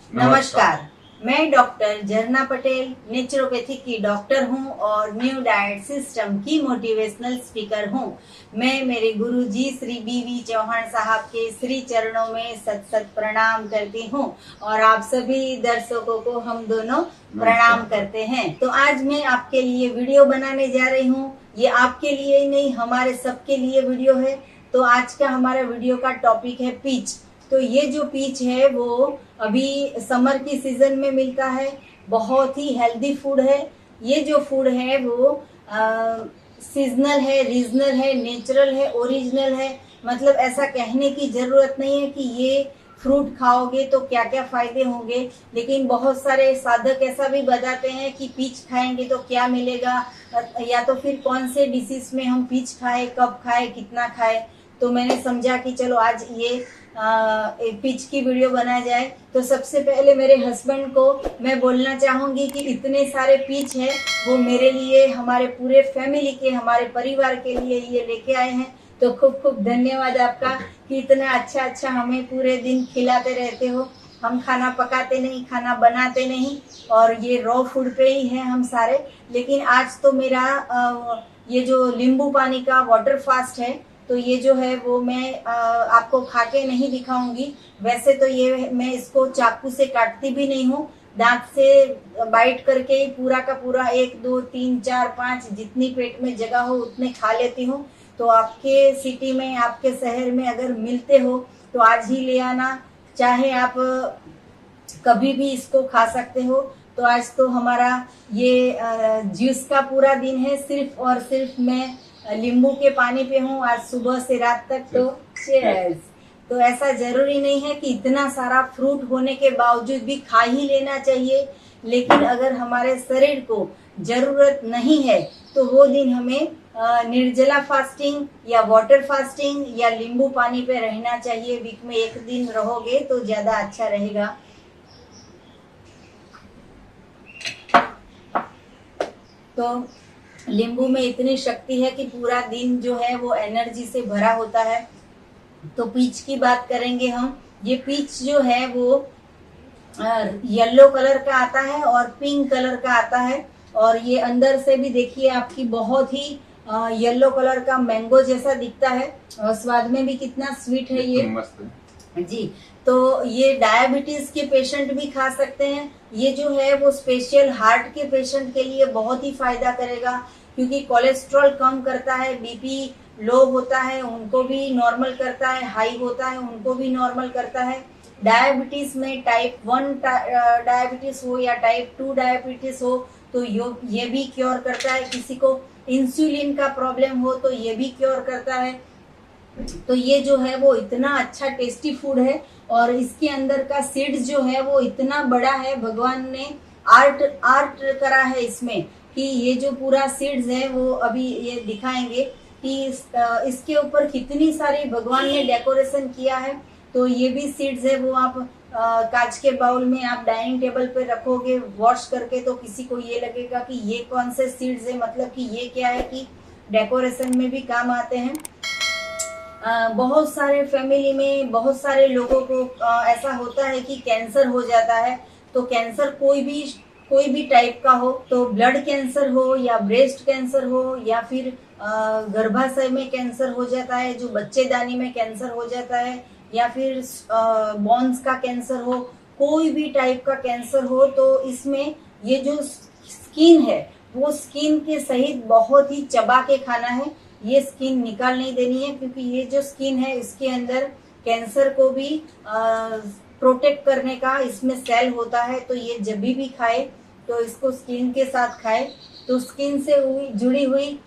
नमस्कार। मैं डॉक्टर झरना पटेल नेचुरोपैथी की डॉक्टर हूं और न्यू डाइट सिस्टम की मोटिवेशनल स्पीकर हूं। मैं मेरे गुरुजी श्री बीवी चौहान साहब के श्री चरणों में सत सत प्रणाम करती हूं और आप सभी दर्शकों को हम दोनों प्रणाम करते हैं। तो आज मैं आपके लिए वीडियो बनाने जा रही हूं। ये आपके लिए ही नहीं, हमारे सबके लिए वीडियो है। तो आज का हमारा वीडियो का टॉपिक है पीच। तो ये जो पीच है वो अभी समर की सीजन में मिलता है। बहुत ही हेल्दी फूड है। ये जो फूड है वो सीजनल है, रीजनल है, नेचुरल है, ओरिजिनल है। मतलब ऐसा कहने की जरूरत नहीं है कि ये फ्रूट खाओगे तो क्या क्या फायदे होंगे, लेकिन बहुत सारे साधक ऐसा भी बताते हैं कि पीच खाएंगे तो क्या मिलेगा, या तो फिर कौन से डिसीज में हम पीच खाए, कब खाए, कितना खाए। तो मैंने समझा कि चलो आज ये पिच की वीडियो बनाया जाए। तो सबसे पहले मेरे हस्बैंड को मैं बोलना चाहूंगी कि इतने सारे पिच है वो मेरे लिए, हमारे पूरे फैमिली के, हमारे परिवार के लिए ये लेके आए हैं। तो खूब खूब धन्यवाद आपका कि इतना अच्छा अच्छा हमें पूरे दिन खिलाते रहते हो। हम खाना पकाते नहीं, खाना बनाते नहीं, और ये रॉ फूड पे ही है हम सारे। लेकिन आज तो मेरा ये जो नींबू पानी का वाटर फास्ट है, तो ये जो है वो मैं आपको खा के नहीं दिखाऊंगी। वैसे तो ये मैं इसको चाकू से काटती भी नहीं हूँ, दांत से बाइट करके ही पूरा का पूरा 1 2 3 4 5 जितनी पेट में जगह हो उतने खा लेती हूँ। तो आपके सिटी में, आपके शहर में अगर मिलते हो तो आज ही ले आना, चाहे आप कभी भी इसको खा सकते हो। तो आज तो हमारा ये जूस का पूरा दिन है। सिर्फ और सिर्फ मैं नींबू के पानी पे हूँ आज सुबह से रात तक। तो चीयर्स। तो ऐसा जरूरी नहीं है कि इतना सारा फ्रूट होने के बावजूद भी खा ही लेना चाहिए, लेकिन अगर हमारे शरीर को जरूरत नहीं है तो वो दिन हमें निर्जला फास्टिंग या वाटर फास्टिंग या नींबू पानी पे रहना चाहिए। वीक में 1 दिन रहोगे तो ज्यादा अच्छा रहेगा। तो नींबू में इतनी शक्ति है कि पूरा दिन जो है वो एनर्जी से भरा होता है। तो पीच की बात करेंगे हम। ये पीच जो है वो येलो कलर का आता है और पिंक कलर का आता है, और ये अंदर से भी देखिए आपकी बहुत ही येलो कलर का मैंगो जैसा दिखता है, और स्वाद में भी कितना स्वीट है ये। मस्त है जी। तो ये डायबिटीज के पेशेंट भी खा सकते हैं। ये जो है वो स्पेशल हार्ट के पेशेंट के लिए बहुत ही फायदा करेगा, क्योंकि कोलेस्ट्रॉल कम करता है, बीपी लो होता है उनको भी नॉर्मल करता है, हाई होता है उनको भी नॉर्मल करता है। डायबिटीज में टाइप 1 डायबिटीज हो या टाइप 2 डायबिटीज हो तो ये भी क्योर करता है। किसी को इंसुलिन का प्रॉब्लम हो तो ये भी क्योर करता है। तो ये जो है वो इतना अच्छा टेस्टी फूड है, और इसके अंदर का सीड्स जो है वो इतना बड़ा है। भगवान ने आर्ट करा है इसमें कि ये जो पूरा सीड्स है वो अभी ये दिखाएंगे कि इसके ऊपर कितनी सारी भगवान ने डेकोरेशन किया है। तो ये भी सीड्स है वो आप कांच के बाउल में आप डाइनिंग टेबल पे रखोगे वॉश करके, तो किसी को ये लगेगा कि ये कौन से सीड्स है, मतलब कि ये क्या है, कि डेकोरेशन में भी काम आते हैं। बहुत सारे फैमिली में बहुत सारे लोगों को ऐसा होता है कि कैंसर हो जाता है। तो कैंसर कोई भी टाइप का हो, तो ब्लड कैंसर हो या ब्रेस्ट कैंसर हो या फिर गर्भाशय में कैंसर हो जाता है, जो बच्चेदानी में कैंसर हो जाता है, या फिर बोन्स का कैंसर हो, कोई भी टाइप का कैंसर हो, तो इसमें ये जो स्किन है वो स्किन के सहित बहुत ही चबा के खाना है। ये स्किन निकाल नहीं देनी है, क्योंकि ये जो स्किन है इसके अंदर कैंसर को भी प्रोटेक्ट करने का इसमें सेल होता है। तो ये जब भी खाए तो इसको स्किन के साथ खाए। तो स्किन से जुड़ी हुई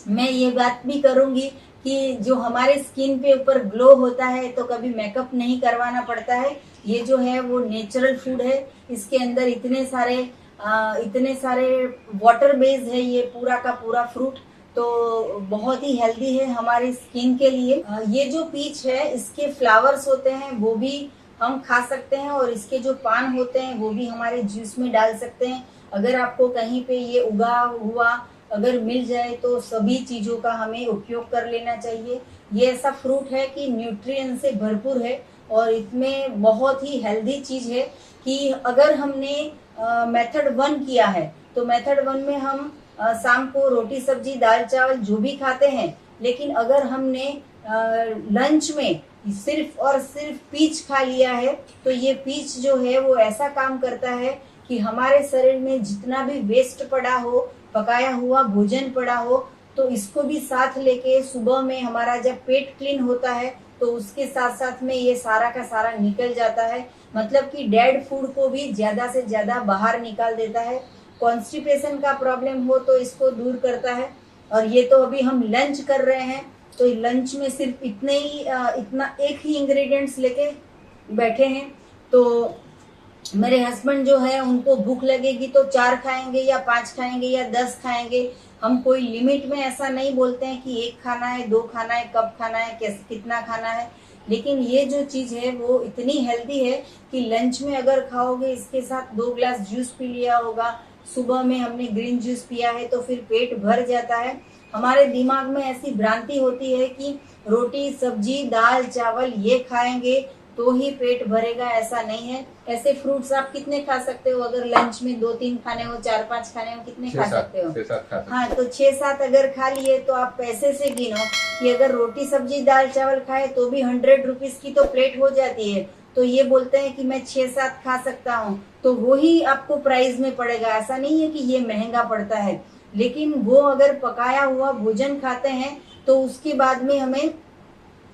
मैं ये बात भी करूंगी कि जो हमारे स्किन पे ऊपर ग्लो होता है तो कभी मेकअप नहीं करवाना पड़ता है। ये जो है वो नेचुरल फूड है। इसके अंदर इतने सारे वाटर बेस्ड है ये पूरा का पूरा फ्रूट। तो बहुत ही हेल्दी है हमारी स्किन के लिए। ये जो पीच है इसके फ्लावर्स होते हैं वो भी हम खा सकते हैं, और इसके जो पान होते हैं वो भी हमारे जूस में डाल सकते हैं। अगर आपको कहीं पे ये उगा हुआ अगर मिल जाए तो सभी चीजों का हमें उपयोग कर लेना चाहिए। ये ऐसा फ्रूट है कि न्यूट्रिएंट से भरपूर है, और इसमें बहुत ही हेल्दी चीज है कि अगर हमने मेथड 1 किया है तो मेथड 1 में हम शाम को रोटी सब्जी दाल चावल जो भी खाते हैं, लेकिन अगर हमने लंच में सिर्फ और सिर्फ पीच खा लिया है तो ये पीच जो है वो ऐसा काम करता है कि हमारे शरीर में जितना भी वेस्ट पड़ा हो, पकाया हुआ भोजन पड़ा हो, तो इसको भी साथ लेके सुबह में हमारा जब पेट क्लीन होता है तो उसके साथ साथ में ये सारा का सारा निकल जाता है। मतलब कि डेड फूड को भी ज्यादा से ज्यादा बाहर निकाल देता है। कॉन्स्टिपेशन का प्रॉब्लम हो तो इसको दूर करता है। और ये तो अभी हम लंच कर रहे हैं तो लंच में सिर्फ इतना एक ही इंग्रेडिएंट्स लेके बैठे हैं। तो मेरे हस्बैंड जो है उनको भूख लगेगी तो 4 खाएंगे या 5 खाएंगे या 10 खाएंगे। हम कोई लिमिट में ऐसा नहीं बोलते हैं कि 1 खाना है, 2 खाना है, कब खाना है, कितना खाना है। लेकिन ये जो चीज है वो इतनी हेल्दी है कि लंच में अगर खाओगे, इसके साथ 2 ग्लास जूस पी लिया होगा, सुबह में हमने ग्रीन जूस पिया है तो फिर पेट भर जाता है। हमारे दिमाग में ऐसी भ्रांति होती है कि रोटी सब्जी दाल चावल ये खाएंगे तो ही पेट भरेगा, ऐसा नहीं है। ऐसे फ्रूट्स आप कितने खा सकते हो? अगर लंच में 2-3 खाने हो, 4-5 खाने हो, कितने खा सकते हो? 6-7 खा सकते। हाँ, तो 6-7 अगर खा लिए तो आप पैसे से गिनो कि अगर रोटी सब्जी दाल चावल खाए तो भी 100 रुपीज की तो प्लेट हो जाती है। तो ये बोलते हैं कि मैं 6-7 खा सकता हूँ, तो वो ही आपको प्राइस में पड़ेगा। ऐसा नहीं है कि ये महंगा पड़ता है, लेकिन वो अगर पकाया हुआ भोजन खाते हैं तो उसके बाद में हमें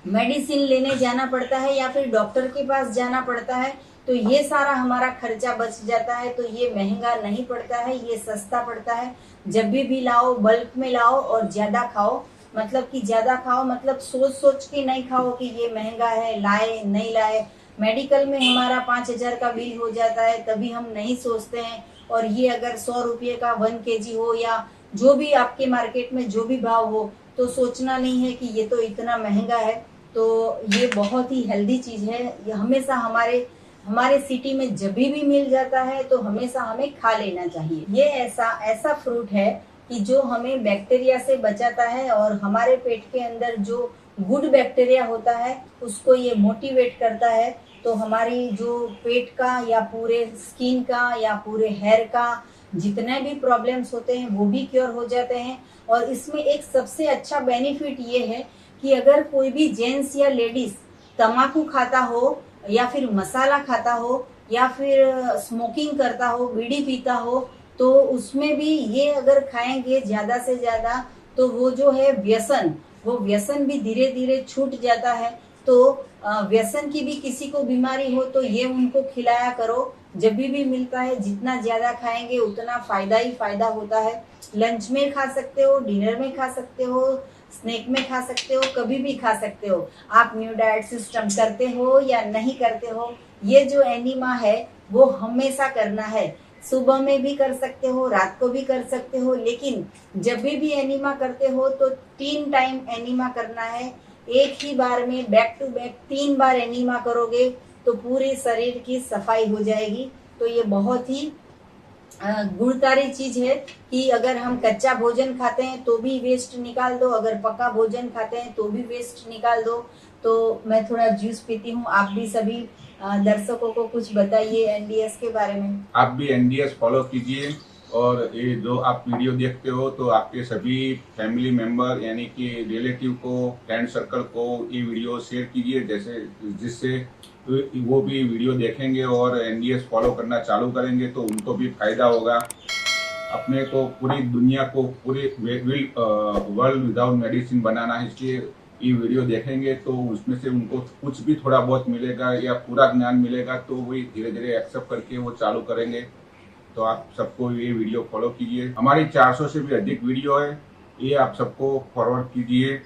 मेडिसिन लेने जाना पड़ता है या फिर डॉक्टर के पास जाना पड़ता है। तो ये सारा हमारा खर्चा बच जाता है। तो ये महंगा नहीं पड़ता है, ये सस्ता पड़ता है। जब भी लाओ बल्क में लाओ और ज्यादा खाओ। मतलब कि ज्यादा खाओ मतलब सोच सोच के नहीं खाओ कि ये महंगा है, लाए नहीं लाए। मेडिकल में हमारा 5,000 का बिल हो जाता है तभी हम नहीं सोचते हैं। और ये अगर 100 रुपये का 1 kg हो या जो भी आपके मार्केट में जो भी भाव हो, तो सोचना नहीं है कि ये तो इतना महंगा है। तो ये बहुत ही हेल्दी चीज है। ये हमेशा हमारे सिटी में जब भी मिल जाता है तो हमेशा हमें खा लेना चाहिए। ये ऐसा फ्रूट है कि जो हमें बैक्टीरिया से बचाता है और हमारे पेट के अंदर जो गुड बैक्टीरिया होता है उसको ये मोटिवेट करता है। तो हमारी जो पेट का या पूरे स्किन का या पूरे हेयर का जितने भी प्रॉब्लम्स होते हैं वो भी क्योर हो जाते हैं। और इसमें एक सबसे अच्छा बेनिफिट ये है कि अगर कोई भी जेंट्स या लेडीज तम्बाकू खाता हो या फिर मसाला खाता हो या फिर स्मोकिंग करता हो, बीड़ी पीता हो, तो उसमें भी ये अगर खाएंगे ज्यादा से ज्यादा तो वो जो है वो व्यसन भी धीरे धीरे छूट जाता है। तो व्यसन की भी किसी को बीमारी हो तो ये उनको खिलाया करो। जब भी मिलता है जितना ज्यादा खाएंगे उतना फायदा ही फायदा होता है। लंच में खा सकते हो, डिनर में खा सकते हो, स्नैक में खा सकते हो, कभी भी खा सकते हो। आप न्यू डाइट सिस्टम करते हो या नहीं करते हो, ये जो एनीमा है वो हमेशा करना है। सुबह में भी कर सकते हो, रात को भी कर सकते हो, लेकिन जब भी एनीमा करते हो तो 3 टाइम एनीमा करना है। एक ही बार में बैक टू बैक 3 बार एनीमा करोगे तो पूरे शरीर की सफाई हो जाएगी। तो ये बहुत ही गुणकारी चीज है कि अगर हम कच्चा भोजन खाते हैं तो भी वेस्ट निकाल दो, अगर पका भोजन खाते हैं तो भी वेस्ट निकाल दो। तो मैं थोड़ा जूस पीती हूँ। आप भी सभी दर्शकों को कुछ बताइए एनडीएस के बारे में। आप भी एनडीएस फॉलो कीजिए और ये जो आप वीडियो देखते हो तो आपके सभी फैमिली मेंबर यानी कि रिलेटिव को, फ्रेंड सर्कल को ये वीडियो शेयर कीजिए, जिससे वो भी वीडियो देखेंगे और एनडीएस फॉलो करना चालू करेंगे तो उनको भी फायदा होगा। अपने को पूरी दुनिया को पूरे वर्ल्ड विदाउट मेडिसिन बनाना है, इसलिए ये वीडियो देखेंगे तो उसमें से उनको कुछ भी थोड़ा बहुत मिलेगा या पूरा ज्ञान मिलेगा तो वही धीरे धीरे एक्सेप्ट करके वो चालू करेंगे। तो आप सबको ये वीडियो फॉलो कीजिए। हमारी 400 से भी अधिक वीडियो है, ये आप सबको फॉरवर्ड कीजिए।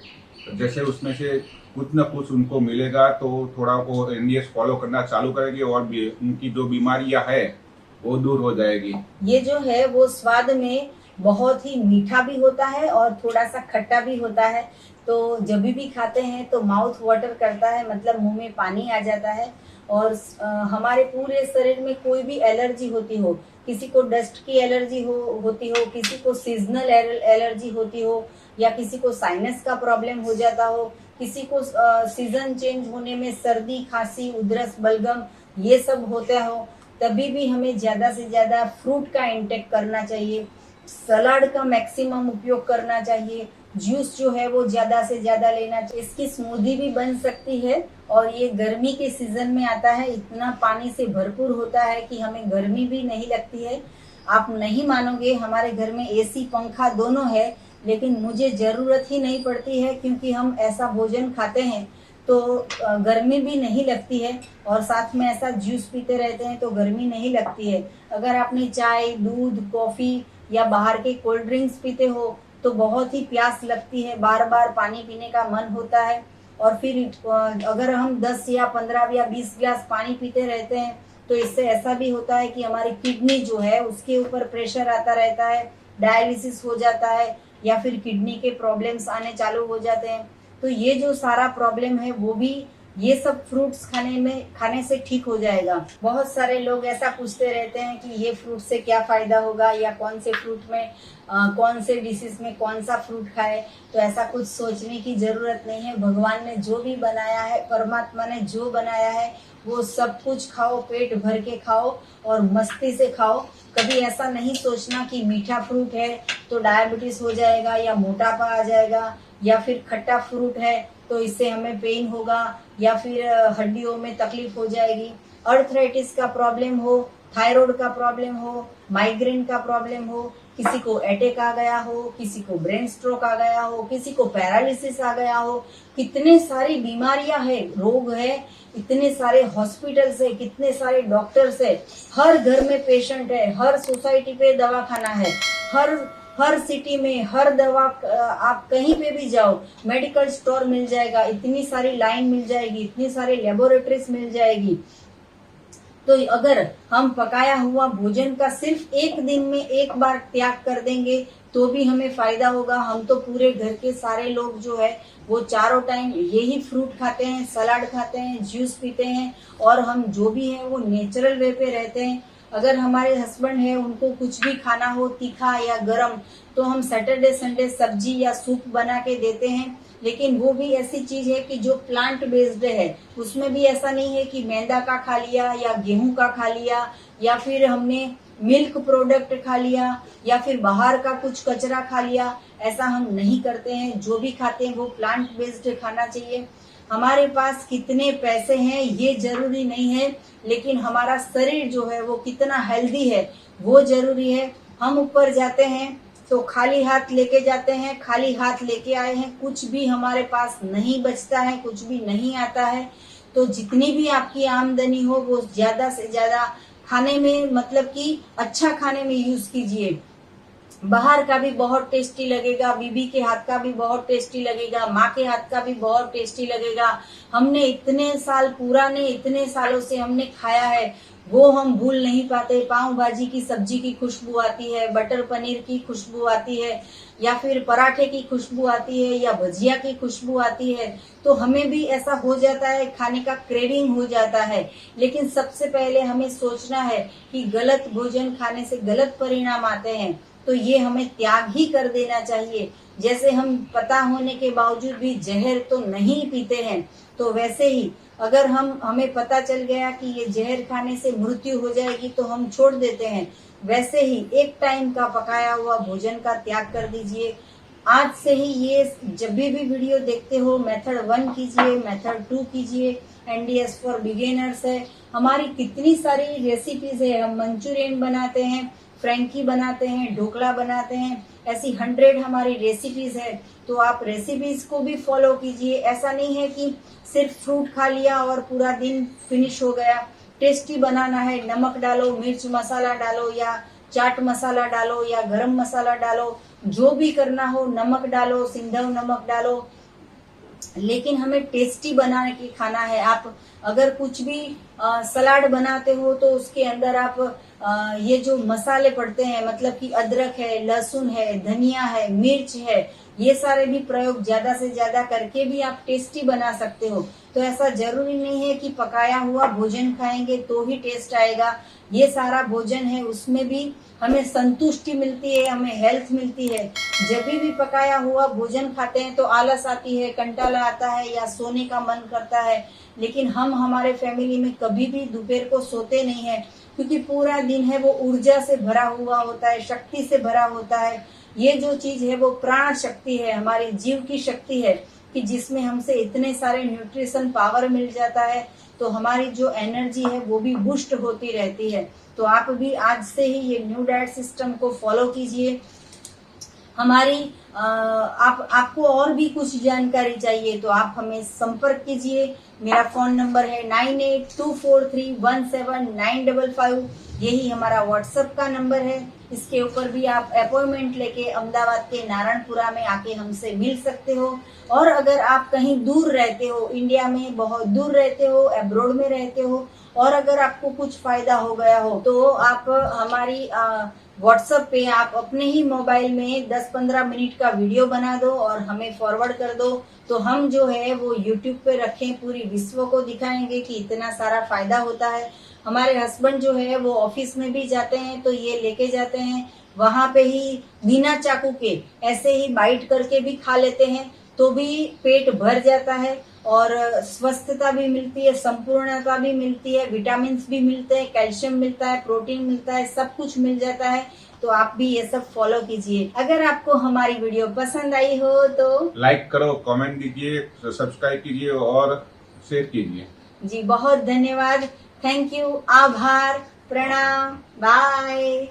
जैसे उसमें से कुछ न कुछ उनको मिलेगा तो थोड़ा वो एनडीएस फॉलो करना चालू करेंगे और उनकी जो बीमारियां है वो दूर हो जाएगी। ये जो है वो स्वाद में बहुत ही मीठा भी होता है और थोड़ा सा खट्टा भी होता है। तो जब भी खाते हैं तो माउथ वाटर करता है, मतलब मुंह में पानी आ जाता है। और हमारे पूरे शरीर में कोई भी एलर्जी होती हो, किसी को डस्ट की एलर्जी होती हो, किसी को सीजनल एलर्जी होती हो, या किसी को साइनस का प्रॉब्लम हो जाता हो, किसी को सीजन चेंज होने में सर्दी, खांसी, उधरस, बलगम ये सब होता हो, तभी भी हमें ज्यादा से ज्यादा फ्रूट का इंटेक करना चाहिए, सलाद का मैक्सिमम उपयोग करना चाहिए, जूस जो है वो ज्यादा से ज्यादा लेना चाहिए। इसकी स्मूदी भी बन सकती है और ये गर्मी के सीजन में आता है, इतना पानी से भरपूर होता है कि हमें गर्मी भी नहीं लगती है। आप नहीं मानोगे, हमारे घर में एसी, पंखा दोनों है, लेकिन मुझे जरूरत ही नहीं पड़ती है, क्योंकि हम ऐसा भोजन खाते हैं तो गर्मी भी नहीं लगती है, और साथ में ऐसा जूस पीते रहते हैं तो गर्मी नहीं लगती है। अगर आपने चाय, दूध, कॉफी या बाहर के कोल्ड ड्रिंक्स पीते हो तो बहुत ही प्यास लगती है, बार बार पानी पीने का मन होता है। और फिर अगर हम 10 या 15 या 20 गिलास पानी पीते रहते हैं तो इससे ऐसा भी होता है कि हमारी किडनी जो है उसके ऊपर प्रेशर आता रहता है, डायलिसिस हो जाता है, या फिर किडनी के प्रॉब्लम्स आने चालू हो जाते हैं। तो ये जो सारा प्रॉब्लम है वो भी ये सब फ्रूट्स खाने से ठीक हो जाएगा। बहुत सारे लोग ऐसा पूछते रहते हैं कि ये फ्रूट से क्या फायदा होगा, या कौन से फ्रूट में कौन से डिशेस में कौन सा फ्रूट खाए। तो ऐसा कुछ सोचने की जरूरत नहीं है। भगवान ने जो भी बनाया है, परमात्मा ने जो बनाया है वो सब कुछ खाओ, पेट भर के खाओ और मस्ती से खाओ। कभी ऐसा नहीं सोचना कि मीठा फ्रूट है तो डायबिटीज हो जाएगा या मोटापा आ जाएगा, या फिर खट्टा फ्रूट है तो इससे हमें पेन होगा, या फिर हड्डियों में तकलीफ हो जाएगी। अर्थराइटिस का प्रॉब्लम हो, थायराइड का प्रॉब्लम हो, माइग्रेन का प्रॉब्लम हो, किसी को अटैक आ गया हो, किसी को ब्रेन स्ट्रोक आ गया हो, किसी को पैरालिसिस आ गया हो, कितने सारी बीमारियां है, रोग है, इतने सारे हॉस्पिटल्स है, कितने सारे डॉक्टर्स है, हर घर में पेशेंट है, हर सोसाइटी पे दवाखाना है, हर सिटी में हर दवा, आप कहीं पे भी जाओ मेडिकल स्टोर मिल जाएगा, इतनी सारी लाइन मिल जाएगी, इतनी सारी लेबोरेटरीज मिल जाएगी। तो अगर हम पकाया हुआ भोजन का सिर्फ एक दिन में एक बार त्याग कर देंगे तो भी हमें फायदा होगा। हम तो पूरे घर के सारे लोग जो है वो चारों टाइम यही फ्रूट खाते हैं, सलाद खाते हैं, जूस पीते हैं, और हम जो भी है वो नेचुरल वे पे रहते हैं। अगर हमारे हस्बैंड है, उनको कुछ भी खाना हो तीखा या गरम, तो हम सैटरडे संडे सब्जी या सूप बना के देते हैं, लेकिन वो भी ऐसी चीज है कि जो प्लांट बेस्ड है। उसमें भी ऐसा नहीं है कि मैदा का खा लिया या गेहूं का खा लिया, या फिर हमने मिल्क प्रोडक्ट खा लिया, या फिर बाहर का कुछ कचरा खा लिया। ऐसा हम नहीं करते हैं। जो भी खाते हैं वो प्लांट बेस्ड खाना चाहिए। हमारे पास कितने पैसे हैं ये जरूरी नहीं है, लेकिन हमारा शरीर जो है वो कितना हेल्दी है वो जरूरी है। हम ऊपर जाते हैं तो खाली हाथ लेके जाते हैं, खाली हाथ लेके आए हैं, कुछ भी हमारे पास नहीं बचता है, कुछ भी नहीं आता है। तो जितनी भी आपकी आमदनी हो वो ज्यादा से ज्यादा खाने में, मतलब कि अच्छा खाने में यूज कीजिए। बाहर का भी बहुत टेस्टी लगेगा, बीबी के हाथ का भी बहुत टेस्टी लगेगा, माँ के हाथ का भी बहुत टेस्टी लगेगा। हमने इतने साल पुराने, इतने सालों से हमने खाया है, वो हम भूल नहीं पाते। पाव भाजी की सब्जी की खुशबू आती है, बटर पनीर की खुशबू आती है, या फिर पराठे की खुशबू आती है, या भजिया की खुशबू आती है, तो हमें भी ऐसा हो जाता है, खाने का क्रेविंग हो जाता है। लेकिन सबसे पहले हमें सोचना है कि गलत भोजन खाने से गलत परिणाम आते हैं, तो ये हमें त्याग ही कर देना चाहिए। जैसे हम पता होने के बावजूद भी जहर तो नहीं पीते हैं, तो वैसे ही अगर हमें पता चल गया कि ये जहर खाने से मृत्यु हो जाएगी तो हम छोड़ देते हैं। वैसे ही एक टाइम का पकाया हुआ भोजन का त्याग कर दीजिए। आज से ही ये जब भी वीडियो देखते हो मेथड 1 कीजिए, मेथड 2 कीजिए। NDS फॉर बिगिनर्स है, हमारी कितनी सारी रेसिपीज है। हम मंचूरियन बनाते हैं, फ्रेंकी बनाते हैं, ढोकला बनाते हैं, ऐसी 100 हमारी रेसिपीज है। तो आप रेसिपीज को भी फॉलो कीजिए। ऐसा नहीं है कि सिर्फ फ्रूट खा लिया और पूरा दिन फिनिश हो गया। टेस्टी बनाना है, नमक डालो, मिर्च मसाला डालो, या चाट मसाला डालो, या गरम मसाला डालो, जो भी करना हो, नमक डालो, सिंधव नमक डालो, लेकिन हमें टेस्टी बना के खाना है। आप अगर कुछ भी सलाद बनाते हो तो उसके अंदर आप ये जो मसाले पड़ते हैं, मतलब कि अदरक है, लहसुन है, धनिया है, मिर्च है, ये सारे भी प्रयोग ज्यादा से ज्यादा करके भी आप टेस्टी बना सकते हो। तो ऐसा जरूरी नहीं है कि पकाया हुआ भोजन खाएंगे तो ही टेस्ट आएगा। ये सारा भोजन है उसमें भी हमें संतुष्टि मिलती है, हमें हेल्थ मिलती है। जब भी पकाया हुआ भोजन खाते हैं तो आलस आती है, कंटाला आता है या सोने का मन करता है, लेकिन हम हमारे फैमिली में कभी भी दोपहर को सोते नहीं है, क्योंकि पूरा दिन है वो ऊर्जा से भरा हुआ होता है, शक्ति से भरा होता है। ये जो चीज है वो प्राण शक्ति है, हमारे जीव की शक्ति है, कि जिसमें हमसे इतने सारे न्यूट्रिशन पावर मिल जाता है, तो हमारी जो एनर्जी है वो भी बूस्ट होती रहती है। तो आप भी आज से ही ये न्यू डाइट सिस्टम को फॉलो कीजिए। हमारी आपको और भी कुछ जानकारी चाहिए तो आप हमें संपर्क कीजिए। मेरा फोन नंबर है 9824317955। यही हमारा व्हाट्सएप का नंबर है। इसके ऊपर भी आप अपॉइंटमेंट लेके अहमदाबाद के नारायणपुरा में आके हमसे मिल सकते हो। और अगर आप कहीं दूर रहते हो, इंडिया में बहुत दूर रहते हो, अब्रॉड में रहते हो, और अगर आपको कुछ फायदा हो गया हो तो आप हमारी व्हाट्सएप पे आप अपने ही मोबाइल में 10-15 मिनट का वीडियो बना दो और हमें फॉरवर्ड कर दो, तो हम जो है वो यूट्यूब पे रखें, पूरी विश्व को दिखाएंगे कि इतना सारा फायदा होता है। हमारे हस्बैंड जो है वो ऑफिस में भी जाते हैं तो ये लेके जाते हैं, वहां पे ही बिना चाकू के ऐसे ही बाइट करके भी खा लेते हैं, तो भी पेट भर जाता है और स्वस्थता भी मिलती है, संपूर्णता भी मिलती है, विटामिन भी मिलते हैं, कैल्शियम मिलता है, प्रोटीन मिलता है, सब कुछ मिल जाता है। तो आप भी ये सब फॉलो कीजिए। अगर आपको हमारी वीडियो पसंद आई हो तो लाइक करो, कमेंट दीजिए, सब्सक्राइब कीजिए और शेयर कीजिए। जी बहुत धन्यवाद, थैंक यू, आभार, प्रणाम, बाय।